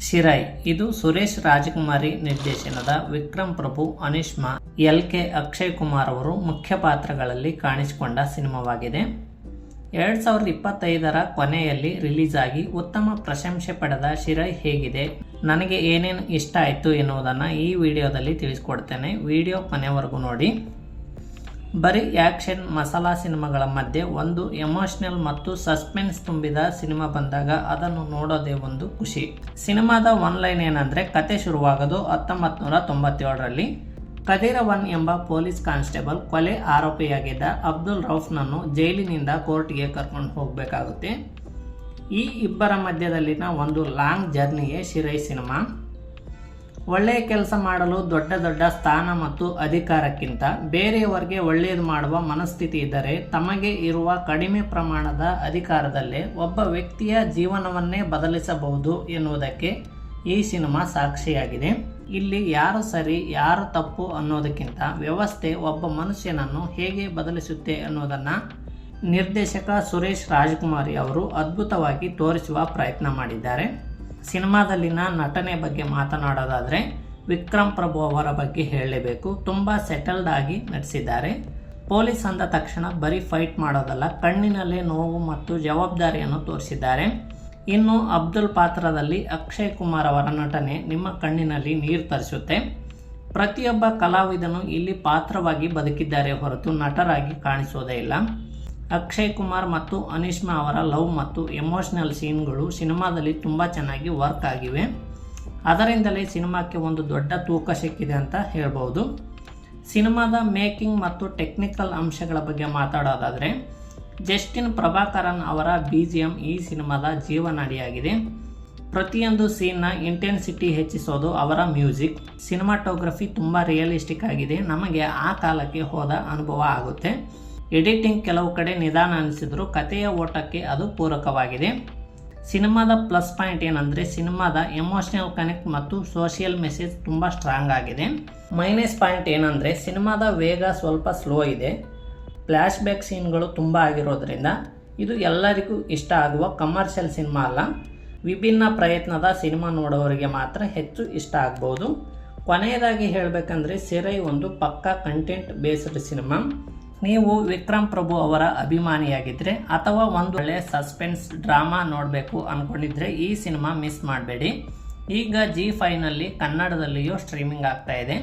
ಶಿರೈ ಇದು ಸುರೇಶ್ ರಾಜಕುಮಾರಿ ನಿರ್ದೇಶನದ ವಿಕ್ರಮ್ ಪ್ರಭು, ಅನಿಷ್ಮಾ, ಎಲ್.ಕೆ. ಅಕ್ಷಯ್ ಕುಮಾರ್ ಅವರು ಮುಖ್ಯ ಪಾತ್ರಗಳಲ್ಲಿ ಕಾಣಿಸಿಕೊಂಡ ಸಿನಿಮಾವಾಗಿದೆ. 2025ರ ಕೊನೆಯಲ್ಲಿ ರಿಲೀಸ್ ಆಗಿ ಉತ್ತಮ ಪ್ರಶಂಸೆ ಪಡೆದ ಶಿರೈ ಹೇಗಿದೆ, ನನಗೆ ಏನೇನು ಇಷ್ಟ ಆಯಿತು ಎನ್ನುವುದನ್ನು ಈ ವಿಡಿಯೋದಲ್ಲಿ ತಿಳಿಸ್ಕೊಡ್ತೇನೆ. ವಿಡಿಯೋ ಕೊನೆವರೆಗೂ ನೋಡಿ. ಬರೀ ಆ್ಯಕ್ಷನ್ ಮಸಾಲಾ ಸಿನಿಮಾಗಳ ಮಧ್ಯೆ ಒಂದು ಎಮೋಷನಲ್ ಮತ್ತು ಸಸ್ಪೆನ್ಸ್ ತುಂಬಿದ ಸಿನಿಮಾ ಬಂದಾಗ ಅದನ್ನು ನೋಡೋದೇ ಒಂದು ಖುಷಿ. ಸಿನಿಮಾದ ಒನ್ ಲೈನ್ ಏನಂದರೆ, ಕತೆ ಶುರುವಾಗೋದು 1997ರಲ್ಲಿ. ಕದಿರವನ್ ಎಂಬ ಪೊಲೀಸ್ ಕಾನ್ಸ್ಟೇಬಲ್ ಕೊಲೆ ಆರೋಪಿಯಾಗಿದ್ದ ಅಬ್ದುಲ್ ರೌಫ್ನನ್ನು ಜೈಲಿನಿಂದ ಕೋರ್ಟ್ಗೆ ಕರ್ಕೊಂಡು ಹೋಗಬೇಕಾಗುತ್ತೆ. ಈ ಇಬ್ಬರ ಮಧ್ಯದಲ್ಲಿನ ಒಂದು ಲಾಂಗ್ ಜರ್ನಿಯೇ ಶಿರೈ ಸಿನಿಮಾ. ಒಳ್ಳೆಯ ಕೆಲಸ ಮಾಡಲು ದೊಡ್ಡ ದೊಡ್ಡ ಸ್ಥಾನ ಮತ್ತು ಅಧಿಕಾರಕ್ಕಿಂತ ಬೇರೆಯವರಿಗೆ ಒಳ್ಳೆಯದು ಮಾಡುವ ಮನಸ್ಥಿತಿ ಇದ್ದರೆ ತಮಗೆ ಇರುವ ಕಡಿಮೆ ಪ್ರಮಾಣದ ಅಧಿಕಾರದಲ್ಲೇ ಒಬ್ಬ ವ್ಯಕ್ತಿಯ ಜೀವನವನ್ನೇ ಬದಲಿಸಬಹುದು ಎನ್ನುವುದಕ್ಕೆ ಈ ಸಿನಿಮಾ ಸಾಕ್ಷಿಯಾಗಿದೆ. ಇಲ್ಲಿ ಯಾರು ಸರಿ ಯಾರು ತಪ್ಪು ಅನ್ನೋದಕ್ಕಿಂತ ವ್ಯವಸ್ಥೆ ಒಬ್ಬ ಮನುಷ್ಯನನ್ನು ಹೇಗೆ ಬದಲಿಸುತ್ತೆ ಅನ್ನೋದನ್ನು ನಿರ್ದೇಶಕ ಸುರೇಶ್ ರಾಜಕುಮಾರಿ ಅವರು ಅದ್ಭುತವಾಗಿ ತೋರಿಸುವ ಪ್ರಯತ್ನ ಮಾಡಿದ್ದಾರೆ. ಸಿನಿಮಾದಲ್ಲಿನ ನಟನೆ ಬಗ್ಗೆ ಮಾತನಾಡೋದಾದರೆ ವಿಕ್ರಮ್ ಪ್ರಭು ಅವರ ಬಗ್ಗೆ ಹೇಳಲೇಬೇಕು. ತುಂಬ ಸೆಟಲ್ಡ್ ಆಗಿ ನಟಿಸಿದ್ದಾರೆ. ಪೊಲೀಸ್ ಅಂದ ತಕ್ಷಣ ಬರೀ ಫೈಟ್ ಮಾಡೋದಲ್ಲ, ಕಣ್ಣಿನಲ್ಲೇ ನೋವು ಮತ್ತು ಜವಾಬ್ದಾರಿಯನ್ನು ತೋರಿಸಿದ್ದಾರೆ. ಇನ್ನು ಅಬ್ದುಲ್ ಪಾತ್ರದಲ್ಲಿ ಅಕ್ಷಯ್ ಕುಮಾರ್ ಅವರ ನಟನೆ ನಿಮ್ಮ ಕಣ್ಣಿನಲ್ಲಿ ನೀರು ತರಿಸುತ್ತೆ. ಪ್ರತಿಯೊಬ್ಬ ಕಲಾವಿದನು ಇಲ್ಲಿ ಪಾತ್ರವಾಗಿ ಬದುಕಿದ್ದಾರೆ ಹೊರತು ನಟರಾಗಿ ಕಾಣಿಸೋದೇ ಇಲ್ಲ. ಅಕ್ಷಯ್ ಕುಮಾರ್ ಮತ್ತು ಅನಿಷ್ಮಾ ಅವರ ಲವ್ ಮತ್ತು ಎಮೋಷನಲ್ ಸೀನ್ಗಳು ಸಿನಿಮಾದಲ್ಲಿ ತುಂಬ ಚೆನ್ನಾಗಿ ವರ್ಕ್ ಆಗಿವೆ. ಅದರಿಂದಲೇ ಸಿನಿಮಾಕ್ಕೆ ಒಂದು ದೊಡ್ಡ ತೂಕ ಸಿಕ್ಕಿದೆ ಅಂತ ಹೇಳ್ಬೋದು. ಸಿನಿಮಾದ ಮೇಕಿಂಗ್ ಮತ್ತು ಟೆಕ್ನಿಕಲ್ ಅಂಶಗಳ ಬಗ್ಗೆ ಮಾತಾಡೋದಾದರೆ ಜಸ್ಟಿನ್ ಪ್ರಭಾಕರನ್ ಅವರ BGM ಈ ಸಿನಿಮಾದ ಜೀವನಾಡಿಯಾಗಿದೆ. ಪ್ರತಿಯೊಂದು ಸೀನ್ನ ಇಂಟೆನ್ಸಿಟಿ ಹೆಚ್ಚಿಸೋದು ಅವರ ಮ್ಯೂಸಿಕ್. ಸಿನಿಮಾಟೋಗ್ರಫಿ ತುಂಬ ರಿಯಲಿಸ್ಟಿಕ್ ಆಗಿದೆ. ನಮಗೆ ಆ ಕಾಲಕ್ಕೆ ಹೋದ ಅನುಭವ ಆಗುತ್ತೆ. ಎಡಿಟಿಂಗ್ ಕೆಲವು ಕಡೆ ನಿಧಾನ ಅನಿಸಿದ್ರು ಕಥೆಯ ಓಟಕ್ಕೆ ಅದು ಪೂರಕವಾಗಿದೆ. ಸಿನಿಮಾದ ಪ್ಲಸ್ ಪಾಯಿಂಟ್ ಏನಂದರೆ ಸಿನಿಮಾದ ಎಮೋಷನಲ್ ಕನೆಕ್ಟ್ ಮತ್ತು ಸೋಷಿಯಲ್ ಮೆಸೇಜ್ ತುಂಬ ಸ್ಟ್ರಾಂಗ್ ಆಗಿದೆ. ಮೈನಸ್ ಪಾಯಿಂಟ್ ಏನಂದರೆ ಸಿನಿಮಾದ ವೇಗ ಸ್ವಲ್ಪ ಸ್ಲೋ ಇದೆ. ಫ್ಲ್ಯಾಶ್ ಬ್ಯಾಕ್ ಸೀನ್ಗಳು ತುಂಬ ಆಗಿರೋದ್ರಿಂದ ಇದು ಎಲ್ಲರಿಗೂ ಇಷ್ಟ ಆಗುವ ಕಮರ್ಷಿಯಲ್ ಸಿನಿಮಾ ಅಲ್ಲ. ವಿಭಿನ್ನ ಪ್ರಯತ್ನದ ಸಿನಿಮಾ ನೋಡೋರಿಗೆ ಮಾತ್ರ ಹೆಚ್ಚು ಇಷ್ಟ ಆಗ್ಬೋದು. ಕೊನೆಯದಾಗಿ ಹೇಳಬೇಕಂದ್ರೆ ಶಿರೈ ಒಂದು ಪಕ್ಕಾ ಕಂಟೆಂಟ್ ಬೇಸ್ಡ್ ಸಿನಿಮಾ. ನೀವು ವಿಕ್ರಮ್ ಪ್ರಭು ಅವರ ಅಭಿಮಾನಿಯಾಗಿದ್ದರೆ ಅಥವಾ ಒಂದು ಒಳ್ಳೆಯ ಸಸ್ಪೆನ್ಸ್ ಡ್ರಾಮಾ ನೋಡಬೇಕು ಅಂದ್ಕೊಂಡಿದ್ರೆ ಈ ಸಿನಿಮಾ ಮಿಸ್ ಮಾಡಬೇಡಿ. ಈಗ G5ನಲ್ಲಿ ಕನ್ನಡದಲ್ಲಿಯೂ ಸ್ಟ್ರೀಮಿಂಗ್ ಆಗ್ತಾ ಇದೆ.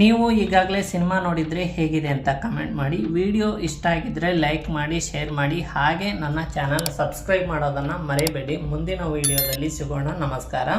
ನೀವು ಈಗಾಗಲೇ ಸಿನಿಮಾ ನೋಡಿದರೆ ಹೇಗಿದೆ ಅಂತ ಕಮೆಂಟ್ ಮಾಡಿ. ವಿಡಿಯೋ ಇಷ್ಟ ಆಗಿದ್ದರೆ ಲೈಕ್ ಮಾಡಿ, ಶೇರ್ ಮಾಡಿ, ಹಾಗೆ ನನ್ನ ಚಾನಲ್ ಸಬ್ಸ್ಕ್ರೈಬ್ ಮಾಡೋದನ್ನು ಮರೆಯಬೇಡಿ. ಮುಂದಿನ ವಿಡಿಯೋದಲ್ಲಿ ಸಿಗೋಣ. ನಮಸ್ಕಾರ.